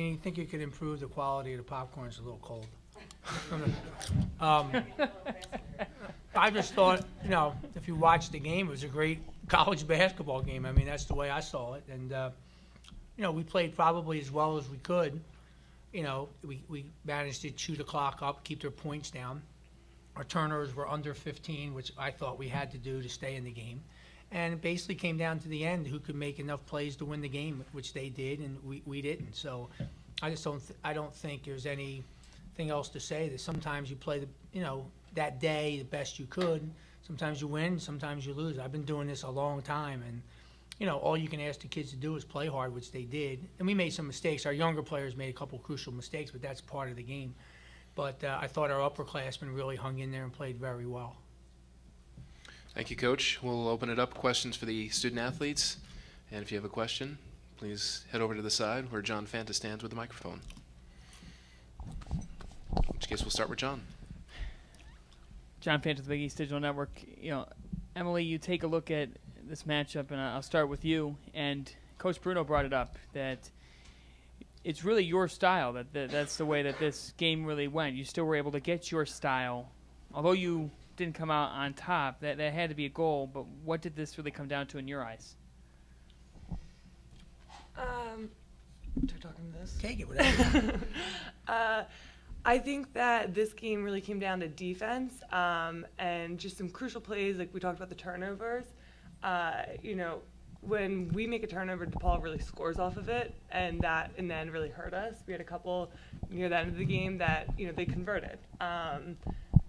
you think you could improve the quality of the popcorn? It's a little cold. I just thought, if you watched the game, it was a great college basketball game. I mean, that's the way I saw it. And, we played probably as well as we could. We managed to chew the clock up, keep their points down. Our turnovers were under 15, which I thought we had to do to stay in the game. And it basically came down to the end, who could make enough plays to win the game, which they did, and we didn't. So I just don't think there's anything else to say. That sometimes you play that day the best you could. Sometimes you win, sometimes you lose. I've been doing this a long time, and all you can ask the kids to do is play hard, which they did. And we made some mistakes. Our younger players made a couple crucial mistakes, but that's part of the game. But I thought our upperclassmen really hung in there and played very well. Thank you, Coach. We'll open it up. Questions for the student athletes. And if you have a question, please head over to the side where John Fanta stands with the microphone. In which case, we'll start with John. John Fanta, the Big East Digital Network. Emily, you take a look at this matchup, and I'll start with you. And Coach Bruno brought it up that it's really your style. That's the way that this game really went. You still were able to get your style, although you didn't come out on top. That had to be a goal. But what did this really come down to in your eyes? Are talking to this? Take it, whatever. I think that this game really came down to defense and just some crucial plays. Like we talked about the turnovers. When we make a turnover, DePaul really scores off of it, and that in the end really hurt us. We had a couple near the end of the game that they converted.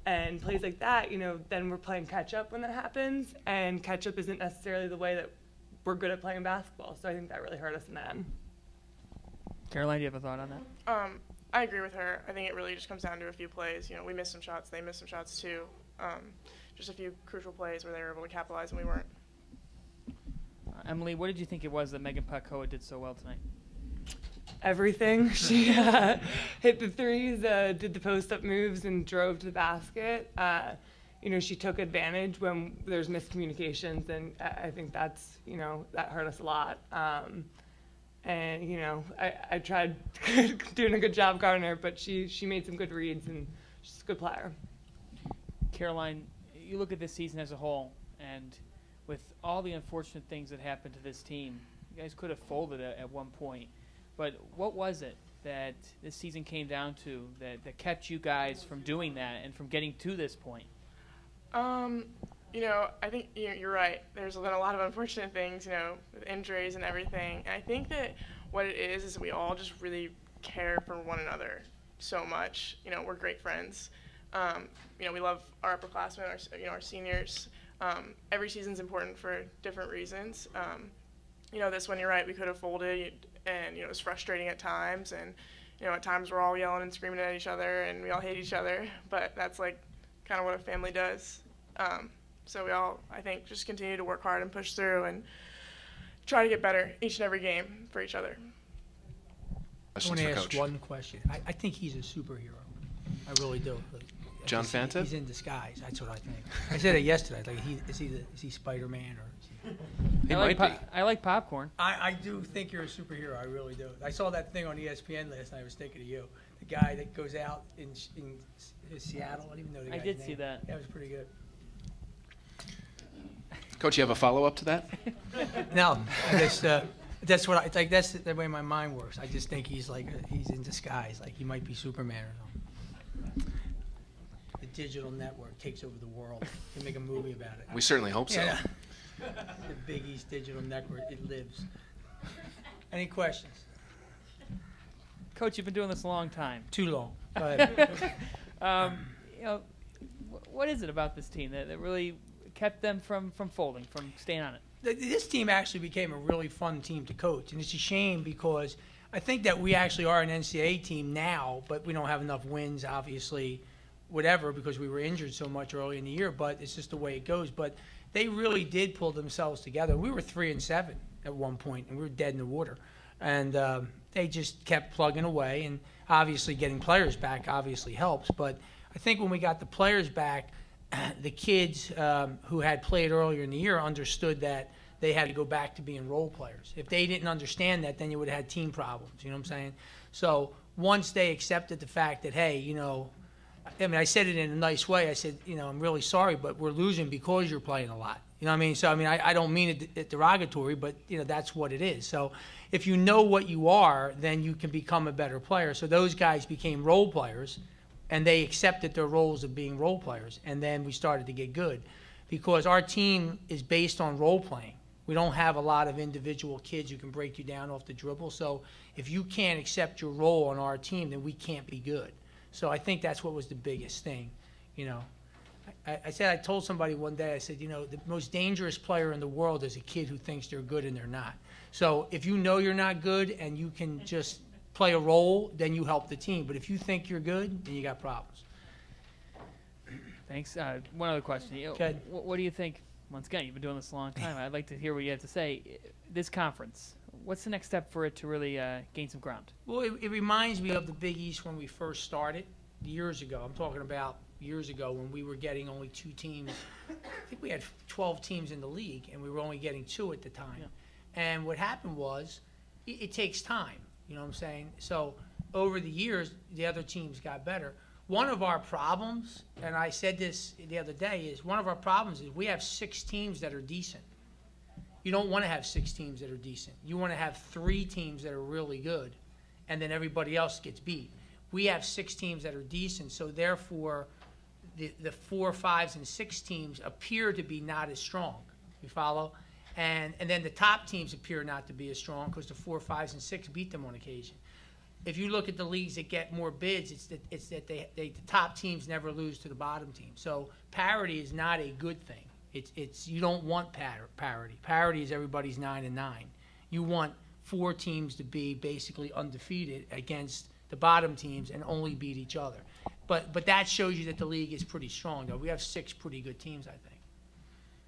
And plays like that, then we're playing catch up when that happens, and catch up isn't necessarily the way that we're good at playing basketball. So I think that really hurt us in the end. Caroline, do you have a thought on that? I agree with her. I think it really just comes down to a few plays. We missed some shots. They missed some shots too. Just a few crucial plays where they were able to capitalize and we weren't. Emily, what did you think it was that Megan Pacoa did so well tonight? Everything. She hit the threes, did the post-up moves, and drove to the basket. She took advantage when there's miscommunications, and I think that's, that hurt us a lot. I tried doing a good job guarding her, but she made some good reads, and she's a good player. Caroline, you look at this season as a whole, and with all the unfortunate things that happened to this team, you guys could have folded at one point. But what was it that this season came down to that kept you guys from doing that and from getting to this point? I think you're right. There's been a lot of unfortunate things, with injuries and everything. And I think that what it is we all just really care for one another so much. We're great friends. We love our upperclassmen, our seniors. Every season's important for different reasons. This one, you're right, we could have folded, and it was frustrating at times, and at times we're all yelling and screaming at each other, and we all hate each other, but that's kind of what a family does. So we all, I think, just continue to work hard and push through and try to get better each and every game for each other. I want to ask one question. I think he's a superhero. I really do. John Fanta? He's in disguise. That's what I think. I said it yesterday. Is he Spider-Man or? He might be. I like popcorn. I do think you're a superhero. I really do. I saw that thing on ESPN last night. I was thinking of you. The guy that goes out in Seattle. I don't even know the guy's name. I did see that. That was pretty good. Coach, you have a follow-up to that? No, that's what I like. That's the way my mind works. I just think he's in disguise. Like he might be Superman or something. The digital network takes over the world. Can make a movie about it. We certainly hope so. Yeah. The Big East Digital Network, it lives. Any questions? Coach, you've been doing this a long time. Too long. Go ahead. What is it about this team that really kept them from folding, from staying on it? This team actually became a really fun team to coach, and it's a shame because I think that we actually are an NCAA team now, but we don't have enough wins, obviously, whatever, because we were injured so much early in the year, but it's just the way it goes. But they really did pull themselves together. We were 3-7 at one point, and we were dead in the water. And they just kept plugging away, and obviously getting players back obviously helps. But I think when we got the players back, the kids who had played earlier in the year understood that they had to go back to being role players. If they didn't understand that, then you would have had team problems. You know what I'm saying? So once they accepted the fact that, hey, you know, I mean, I said it in a nice way. I said, you know, I'm really sorry, but we're losing because you're playing a lot. You know what I mean? So, I mean, I don't mean it derogatory, but, you know, that's what it is. So if you know what you are, then you can become a better player. So those guys became role players, and they accepted their roles of being role players. And then we started to get good because our team is based on role playing. We don't have a lot of individual kids who can break you down off the dribble. So if you can't accept your role on our team, then we can't be good. So I think that's what was the biggest thing, you know. I told somebody one day, I said, you know, the most dangerous player in the world is a kid who thinks they're good and they're not. So if you know you're not good and you can just play a role, then you help the team. But if you think you're good, then you got problems. Thanks. One other question. What do you think? Once again, you've been doing this a long time. I'd like to hear what you have to say. This conference, what's the next step for it to really gain some ground? Well, it reminds me of the Big East when we first started years ago. I'm talking about years ago when we were getting only 2 teams. I think we had 12 teams in the league, and we were only getting 2 at the time. Yeah. And what happened was it takes time, you know what I'm saying? So over the years, the other teams got better. One of our problems, and I said this the other day, is one of our problems is we have 6 teams that are decent. You don't want to have 6 teams that are decent. You want to have 3 teams that are really good, and then everybody else gets beat. We have 6 teams that are decent, so therefore the 4, 5s, and 6 teams appear to be not as strong. You follow? And then the top teams appear not to be as strong because the 4, 5s, and 6 beat them on occasion. If you look at the leagues that get more bids, it's that the top teams never lose to the bottom team. So parity is not a good thing. It's you don't want parity. Parity is everybody's 9-9. You want 4 teams to be basically undefeated against the bottom teams and only beat each other. But that shows you that the league is pretty strong, though. We have 6 pretty good teams, I think.